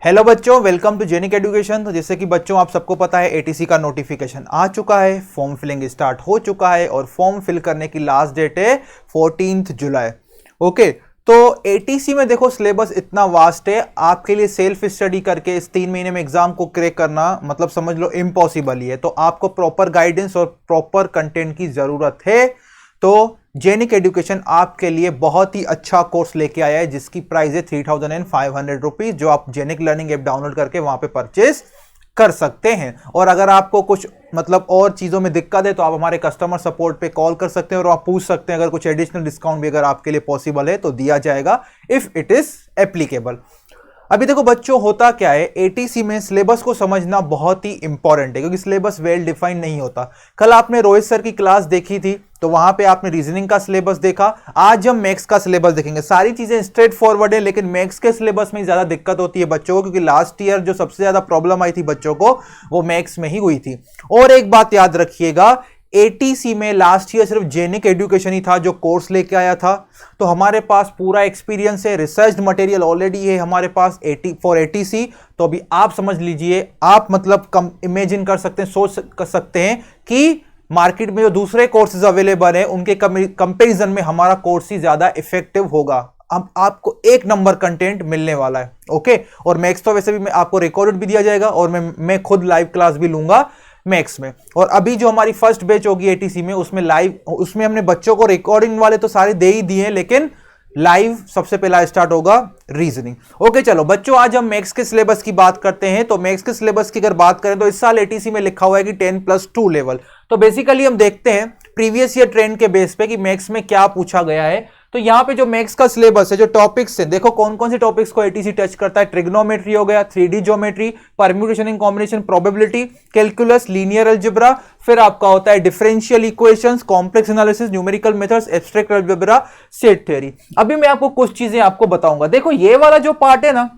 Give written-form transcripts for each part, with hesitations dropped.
Hello बच्चों, welcome to genic education. तो जैसे कि बच्चों आप सबको पता है एटीसी का नोटिफिकेशन आ चुका है, फॉर्म फिलिंग स्टार्ट हो चुका है और फॉर्म फिल करने की लास्ट डेट है 14 जुलाई। ओके, तो एटीसी में देखो सिलेबस इतना वास्ट है, आपके लिए सेल्फ स्टडी करके इस 3 महीने में एग्जाम को क्रैक करना मतलब समझ लो इम्पॉसिबल ही है। तो आपको प्रॉपर गाइडेंस और प्रॉपर कंटेंट की जरूरत है। तो जेनिक एजुकेशन आपके लिए बहुत ही अच्छा कोर्स लेके आया है जिसकी प्राइस है 3500 रुपीज, जो आप जेनिक लर्निंग ऐप डाउनलोड करके वहां पे परचेज कर सकते हैं। और अगर आपको कुछ मतलब और चीजों में दिक्कत है तो आप हमारे कस्टमर सपोर्ट पे कॉल कर सकते हैं और आप पूछ सकते हैं, अगर कुछ एडिशनल डिस्काउंट भी अगर आपके लिए पॉसिबल है तो दिया जाएगा इफ इट इज एप्लीकेबल। अभी देखो बच्चों, होता क्या है एटीसी में सिलेबस को समझना बहुत ही इंपॉर्टेंट है क्योंकि सिलेबस वेल डिफाइंड नहीं होता। कल आपने रोहित सर की क्लास देखी थी तो वहां पे आपने रीजनिंग का सिलेबस देखा, आज हम मैथ्स का सिलेबस देखेंगे। सारी चीजें स्ट्रेट फॉरवर्ड है लेकिन मैथ्स के सिलेबस में ज्यादा दिक्कत होती है बच्चों को, क्योंकि लास्ट ईयर जो सबसे ज्यादा प्रॉब्लम आई थी बच्चों को वो मैथ्स में ही हुई थी। और एक बात याद रखिएगा, एटीसी में लास्ट ईयर सिर्फ जेनिक एजुकेशन ही था जो कोर्स लेके आया था। तो हमारे पास पूरा एक्सपीरियंस है, रिसर्च मटेरियल ऑलरेडी है हमारे पास फॉर एटीसी। तो अभी आप समझ लीजिए, आप मतलब कम इमेजिन कर सकते हैं, सोच कर सकते हैं कि मार्केट में जो दूसरे कोर्सेज अवेलेबल है उनके कंपैरिजन में हमारा कोर्स ही ज्यादा इफेक्टिव होगा। अब आपको एक नंबर कंटेंट मिलने वाला है। ओके, और मैथ्स तो वैसे भी आपको रिकॉर्डेड भी दिया जाएगा और मैं खुद लाइव क्लास भी लूंगा मैथ्स में। और अभी जो हमारी फर्स्ट बैच होगी एटीसी में उसमें हमने बच्चों को रिकॉर्डिंग वाले तो सारे दे ही दिए हैं, लेकिन लाइव सबसे पहला स्टार्ट होगा रीजनिंग। ओके चलो बच्चों, आज हम मैथ्स के सिलेबस की बात करते हैं। तो मैथ्स के सिलेबस की अगर बात करें तो इस साल एटीसी में लिखा हुआ है कि 10+2 लेवल। तो बेसिकली हम देखते हैं प्रीवियस ईयर ट्रेंड के बेस पे कि मैथ्स में क्या पूछा गया है। तो यहां पे जो मैथ्स का सिलेबस है, जो टॉपिक्स है, देखो कौन कौन से टॉपिक्स को एटीसी टच करता है। ट्रिग्नोमेट्री हो गया, 3D geometry, permutation and combination, probability, calculus, linear algebra, फिर आपका होता है differential equations, complex analysis, numerical methods, abstract algebra, set theory. अभी मैं आपको कुछ चीजें आपको बताऊंगा। देखो ये वाला जो पार्ट है ना,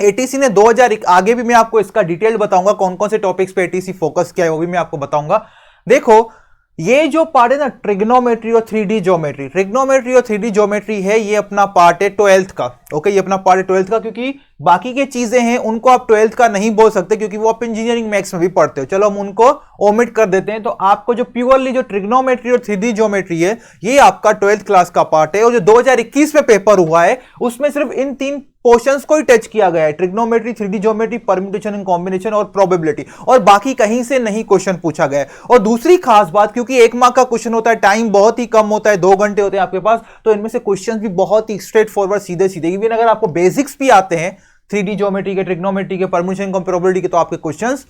एटीसी ने 2000 आगे भी मैं आपको इसका डिटेल बताऊंगा, कौन कौन से टॉपिक्स पे एटीसी फोकस किया है वो भी मैं आपको बताऊंगा। देखो ये जो पार्ट है ना, ट्रिग्नोमेट्री और 3D ज्योमेट्री, ट्रिग्नोमेट्री और 3D ज्योमेट्री है, ये अपना पार्ट है 12th का। ओके, ये अपना पार्ट है 12th का, क्योंकि बाकी के चीजें हैं उनको आप 12th का नहीं बोल सकते क्योंकि वो आप इंजीनियरिंग मैथ्स में भी पढ़ते हो। चलो हम उनको ओमिट कर देते हैं। तो आपको जो प्योरली जो ट्रिग्नोमेट्री और 3D ज्योमेट्री है ये आपका 12th क्लास का पार्ट है। और जो 2021 में पेपर हुआ है उसमें सिर्फ इन 3 पोर्शंस को ही टच किया गया है, trigonometry, 3D geometry, permutation and combination और प्रोबेबिलिटी, और बाकी कहीं से नहीं क्वेश्चन पूछा गया है। और दूसरी खास बात, क्योंकि 1 मार्क का क्वेश्चन होता है, टाइम बहुत ही कम होता है, 2 घंटे होते हैं आपके पास, तो इनमें से क्वेश्चन भी बहुत ही स्ट्रेट फॉरवर्ड, सीधे सीधे। इवन अगर आपको बेसिक्स भी आते हैं 3D ज्योमेट्री के, ट्रिग्नोमेट्री के, परम्यूटेशन और प्रोबेबिलिटी के, तो आपके क्वेश्चंस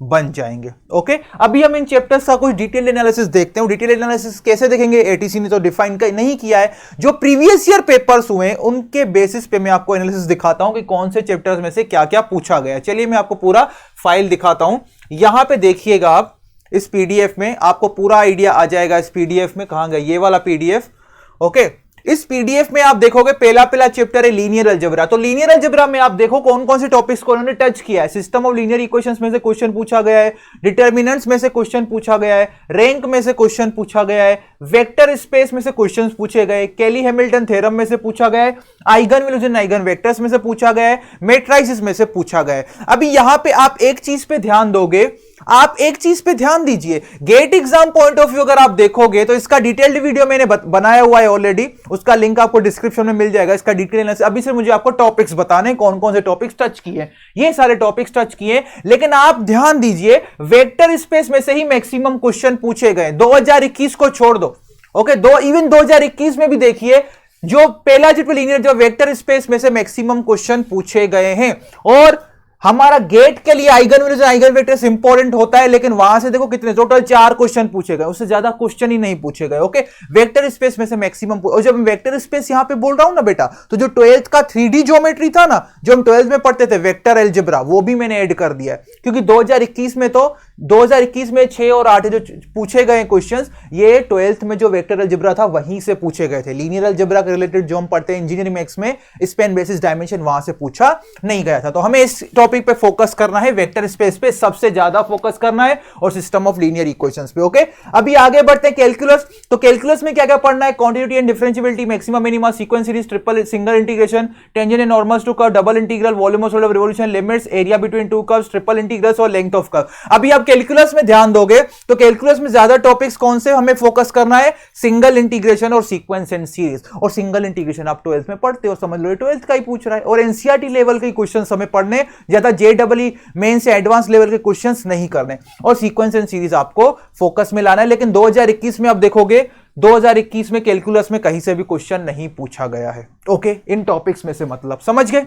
बन जाएंगे। ओके, अभी हम इन चैप्टर्स का कुछ डिटेल एनालिसिस देखते हैं। डिटेल एनालिसिस कैसे देखेंगे, एटीसी ने तो डिफाइन नहीं किया है, जो प्रीवियस ईयर पेपर्स हुए उनके बेसिस पे मैं आपको एनालिसिस दिखाता हूं कि कौन से चैप्टर्स में से क्या क्या पूछा गया है। चलिए मैं आपको पूरा फाइल दिखाता हूं। यहां पे देखिएगा आप, इस पीडीएफ में आपको पूरा आइडिया आ जाएगा। इस पीडीएफ में कहां गया ये वाला पीडीएफ। ओके, इस पीडीएफ में आप देखोगे पहला चैप्टर है लीनियर अलजेब्रा। तो लीनियर अलजेब्रा में आप देखो कौन कौन से टॉपिक्स को उन्होंने टच किया है। सिस्टम ऑफ लीनियर इक्वेशंस में से क्वेश्चन पूछा गया है, डिटरमिनेंट्स में से क्वेश्चन पूछा गया है, रैंक में से क्वेश्चन पूछा गया है, वेक्टर स्पेस में से क्वेश्चन पूछे गए, केली हैमिल्टन थ्योरम में से पूछा गया है, eigen values and eigen vectors में से पूछा गया है, मैट्रिसेस में से पूछा गया है। अभी यहां पे आप एक चीज पे ध्यान दोगे, आप एक चीज पे ध्यान दीजिए, GATE exam point of view अगर आप देखोगे तो इसका डिटेल्ड वीडियो मैंने बनाया हुआ है ऑलरेडी, उसका लिंक आपको डिस्क्रिप्शन में मिल जाएगा। इसका डिटेल एनालिसिस, अभी से मुझे आपको टॉपिक्स बताने कौन कौन से टॉपिक्स टच किए, ये सारे टॉपिक्स टच किए। लेकिन आप ध्यान दीजिए, वेक्टर स्पेस में से ही मैक्सिमम क्वेश्चन पूछे गए, 2021 को छोड़ दो। ओके, इवन 2021 में भी देखिए जो पहला चैप्टर लीनियर जो वेक्टर स्पेस में से मैक्सिमम क्वेश्चन पूछे गए हैं। और हमारा गेट के लिए eigen values eigen vectors important होता है, लेकिन वहां से देखो कितने, टोटल 4 क्वेश्चन पूछे गए, उससे ज्यादा क्वेश्चन ही नहीं पूछे गए। ओके, वेक्टर स्पेस में से मैक्सिमम। और जब मैं वेक्टर स्पेस यहां पे बोल रहा हूं ना बेटा, तो जो 12th का 3D ज्योमेट्री था ना, जो हम 12th में पढ़ते थे वेक्टर अलजेब्रा, वो भी मैंने ऐड कर दिया है। क्योंकि 2021 में 6 और 8 जो पूछे गए क्वेश्चंस, ये 12th में जो वेक्टर अलजेब्रा था वहीं से पूछे गए थे। लीनियर अलजेब्रा के रिलेटेड जो हम पढ़ते हैं इंजीनियरिंग मैथ्स में, स्पेन बेसिस डायमेंशन, वहां से पूछा नहीं गया था। तो हमें इस टॉपिक टॉपिक पे फोकस करना है, वेक्टर स्पेस पे सबसे ज्यादा फोकस करना है और सिस्टम ऑफ लीनियर इक्वेशंस पे। ओके, अभी आगे बढ़ते हैं कैलकुलस। तो कैलकुलस में क्या क्या पढ़ना है? Continuity and differentiability, maxima minima, sequence series, triple single integration, tangent and normals to curve, double integral, volume of solid, revolution, limits, area between two curves, triple integrals और लेंथ ऑफ कर्व। अभी आप calculus में ध्यान दोगे तो calculus में ज्यादा topics कौन से हमें फोकस करना है? सिंगल इंटीग्रेशन और सीक्वेंस एंड सीरीज। और सिंगल इंटीग्रेशन आप 12th में पढ़ते हो, समझ लो 12th का ही पूछ रहा है। और एनसीईआरटी लेवल के क्वेश्चंस हमें पढ़ने, ज्यादा जेईई मेन से एडवांस लेवल के क्वेश्चंस नहीं करने। और सीक्वेंस एंड सीरीज आपको फोकस में लाना है। लेकिन 2021 में आप देखोगे 2021 में कैलकुलस में कहीं से भी क्वेश्चन नहीं पूछा गया है। ओके, इन टॉपिक्स में से मतलब समझ गए।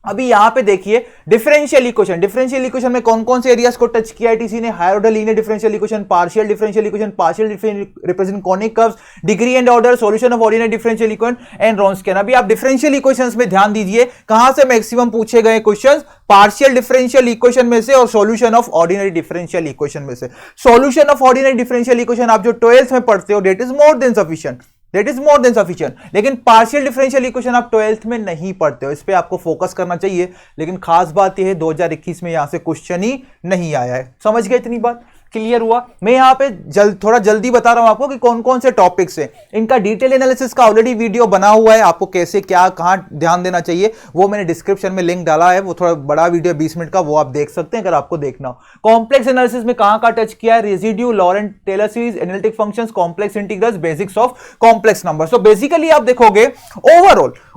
अभी यहां पे देखिए डिफरेंशियल इक्वेशन। डिफरेंशियल इक्वेशन में कौन कौन से एरियाज को टच किया है टीसी ने? Higher order linear differential equation, partial differential equation, partial represent conic curves, degree and order, solution of ordinary differential equation and Wronskian. अभी आप डिफरेंशियल इक्वेशंस में ध्यान दीजिए, कहां से मैक्सिमम पूछे गए क्वेश्चंस? पार्शियल डिफरेंशियल इक्वेशन में से और solution of ordinary differential equation में से। Solution of ordinary differential equation आप जो 12th में पढ़ते हो, that is more than sufficient, that is more than sufficient. लेकिन पार्शियल डिफरेंशियल इक्वेशन आप 12th में नहीं पढ़ते हो, इस पे आपको फोकस करना चाहिए। लेकिन खास बात यह है 2021 में यहां से क्वेश्चन ही नहीं आया है। समझ गए? इतनी बात क्लियर हुआ? मैं यहां पे थोड़ा जल्दी बता रहा हूं आपको कि कौन कौन से टॉपिक्स हैं। इनका डिटेल एनालिसिस का ऑलरेडी वीडियो बना हुआ है, आपको कैसे क्या कहां ध्यान देना चाहिए वो मैंने डिस्क्रिप्शन में लिंक डाला है। वो थोड़ा बड़ा वीडियो 20 मिनट का, वो आप देख सकते हैं अगर आपको देखना हो। कॉम्प्लेक्स एनालिसिस में कहां टच किया है? Residue, Laurent Taylor series, analytic functions, complex integrals, basics of complex number. So basically आप देखोगे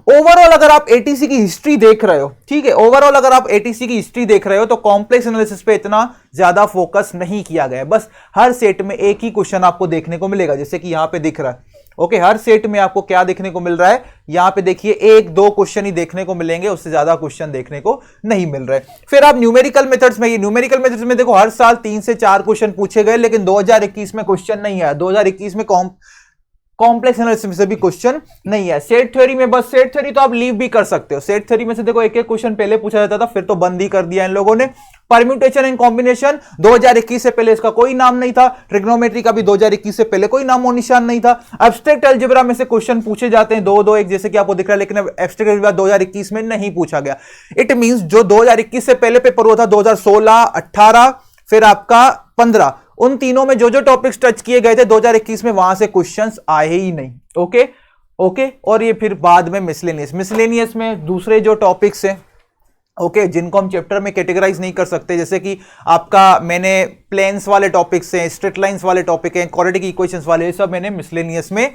ओवरऑल अगर आप एटीसी की हिस्ट्री देख रहे हो, ठीक है, ओवरऑल अगर आप एटीसी की हिस्ट्री देख रहे हो तो कॉम्प्लेक्स एनालिसिस पे इतना ज्यादा फोकस नहीं किया गया है। बस हर सेट में एक ही क्वेश्चन आपको देखने को मिलेगा, जैसे कि यहां पे दिख रहा है। ओके, हर सेट में आपको क्या देखने को मिल रहा है? यहां पे देखिए 1-2 क्वेश्चन ही देखने को मिलेंगे, उससे ज्यादा क्वेश्चन देखने को नहीं मिल रहे। फिर आप न्यूमेरिकल मेथड्स में, ये न्यूमेरिकल मेथड्स में देखो हर साल 3 से 4 क्वेश्चन पूछे गए, लेकिन 2021 में क्वेश्चन नहीं आया। 2021 में कॉम्प्लेक्स एनालिसिस से भी क्वेश्चन नहीं है। सेट थ्योरी में बस, सेट थ्योरी तो आप लीव भी कर सकते हो। सेट थ्योरी में से देखो एक एक क्वेश्चन पहले पूछा जाता था, फिर तो बंद ही कर दिया इन लोगों ने। परम्यूटेशन एंड कॉम्बिनेशन 2021 से पहले इसका कोई नाम नहीं था। ट्रिग्नोमेट्री का भी 2021 से पहले कोई नाम और निशान नहीं था। एब्स्ट्रैक्ट अलजेब्रा में से क्वेश्चन पूछे जाते हैं 2-2-1 जैसे कि आपको दिख रहा है, लेकिन एब्स्ट्रैक्ट अलजेब्रा 2021 में नहीं पूछा गया। इट मींस जो 2021 से पहले पेपर हुआ था 2016, 18 फिर आपका 15, उन तीनों में जो जो टॉपिक्स टच किए गए थे 2021 में, वहां से क्वेश्चंस आए ही नहीं। ओके, और ये फिर बाद में मिसलेनियस में दूसरे जो टॉपिक्स हैं, ओके, जिनको हम चैप्टर में कैटेगराइज नहीं कर सकते, जैसे कि आपका मैंने प्लेन्स वाले टॉपिक्स हैं, स्ट्रेट लाइंस वाले टॉपिक हैं, क्वाड्रेटिक इक्वेशंस वाले, ये सब मैंने मिसलेनियस में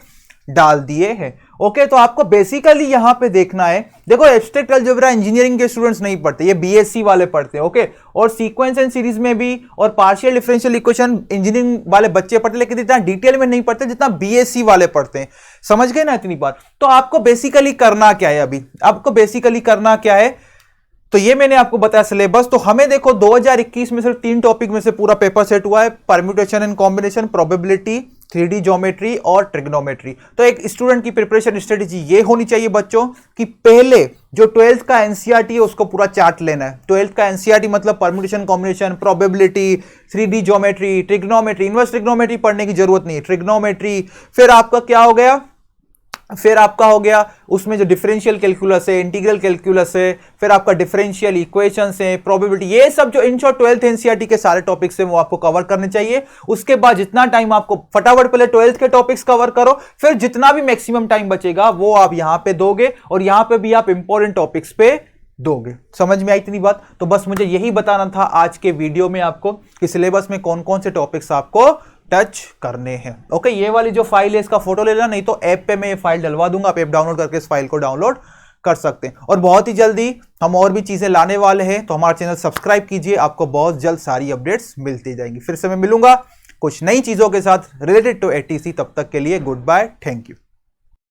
डाल दिए हैं। ओके, तो आपको बेसिकली यहां पे देखना है, देखो एब्स्ट्रैक्ट अलजेब्रा इंजीनियरिंग के स्टूडेंट्स नहीं पढ़ते, ये बीएससी वाले पढ़ते हैं। ओके, और सीक्वेंस एंड सीरीज में भी और पार्शियल डिफरेंशियल इक्वेशन इंजीनियरिंग वाले बच्चे पढ़ते, लेकिन इतना डिटेल में नहीं पढ़ते जितना बीएससी वाले पढ़ते हैं। समझ गए ना इतनी बात? तो आपको बेसिकली करना क्या है? अभी आपको बेसिकली करना क्या है, तो ये मैंने आपको बताया सिलेबस। तो हमें देखो 2021 में सिर्फ 3 टॉपिक में से पूरा पेपर सेट हुआ है, permutation and combination, probability, 3D geometry और ट्रिग्नोमेट्री। तो एक स्टूडेंट की प्रिपरेशन स्ट्रेटेजी ये होनी चाहिए बच्चों कि पहले जो 12th का एनसीईआरटी है उसको पूरा चार्ट लेना है। 12th का एनसीईआरटी मतलब permutation, combination, probability, 3D geometry, trigonometry, inverse trigonometry पढ़ने की जरूरत नहीं है, ट्रिग्नोमेट्री। फिर आपका क्या हो गया? फिर आपका हो गया उसमें जो डिफरेंशियल कैलकुलस है, इंटीग्रल कैलकुलस है, फिर आपका डिफरेंशियल इक्वेशंस है, प्रोबेबिलिटी, ये सब जो इन शॉर्ट 12th एनसीईआरटी के सारे टॉपिक्स हैं वो आपको कवर करने चाहिए। उसके बाद जितना टाइम आपको फटाफट पहले 12th के टॉपिक्स कवर करो, फिर जितना भी मैक्सिमम टाइम बचेगा वो आप यहां पे दोगे और यहां पे भी आप इंपॉर्टेंट टॉपिक्स पे दोगे। समझ में आई इतनी बात? तो बस मुझे यही बताना था आज के वीडियो में आपको कि सिलेबस में कौन कौन से टॉपिक्स आपको टच करने हैं। ओके, ये वाली जो फाइल है इसका फोटो ले लेना, नहीं तो ऐप पे मैं ये फाइल डलवा दूंगा, आप ऐप डाउनलोड करके इस फाइल को डाउनलोड कर सकते हैं। और बहुत ही जल्दी हम और भी चीजें लाने वाले हैं, तो हमारा चैनल सब्सक्राइब कीजिए, आपको बहुत जल्द सारी अपडेट्स मिलती जाएंगी। फिर से मैं मिलूंगा कुछ नई चीजों के साथ रिलेटेड टू एटीसी। तब तक के लिए गुड बाय, थैंक यू।